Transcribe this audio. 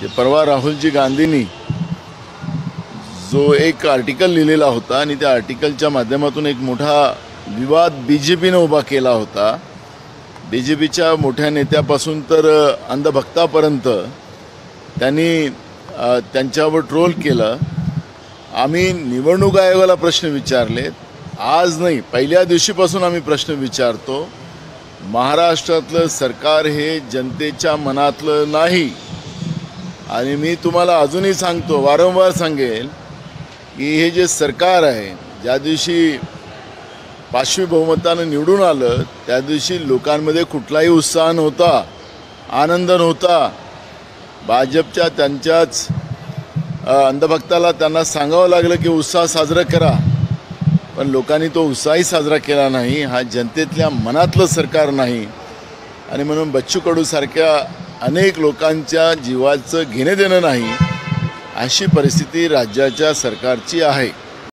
परवा राहुलजी गांधींनी जो एक आर्टिकल लिहिलेला होता आणि त्या आर्टिकलच्या माध्यमातून एक मोठा विवाद बीजेपीने उभा केला होता। बीजेपीच्या मोठ्या नेत्यापासून तर अंधभक्तापर्यंत त्यांनी त्यांच्यावर ट्रोल केलं। आम्ही निवडणूक आयोगाला प्रश्न विचारले, आज नाही पहिल्या दिवशीपासून आम्ही प्रश्न विचारतो। महाराष्ट्रातलं सरकार हे जनतेच्या मनातलं नाही आणि मी तुम्हाला अजूनही सांगतो, वारंवार सांगेल की हे जे सरकार आहे, ज्या दिवशी पाचवी बहुमताने निवडून आलं त्या दिवशी लोकांमध्ये कुठलाही उत्साह नव्हता, आनंद नव्हता। भाजपच्या त्यांच्याच अंधभक्ताला त्यांना सांगावं लागलं की उत्साह साजरा करा, पण लोकांनी तो उत्साही साजरा केला नाही। हा जनतेतल्या मनातलं सरकार नाही आणि म्हणून बच्चू कडू सारख्या अनेक लोकांच्या जीवाचं घेणे देणं नाही, अशी परिस्थिती राज्याच्या सरकारची आहे।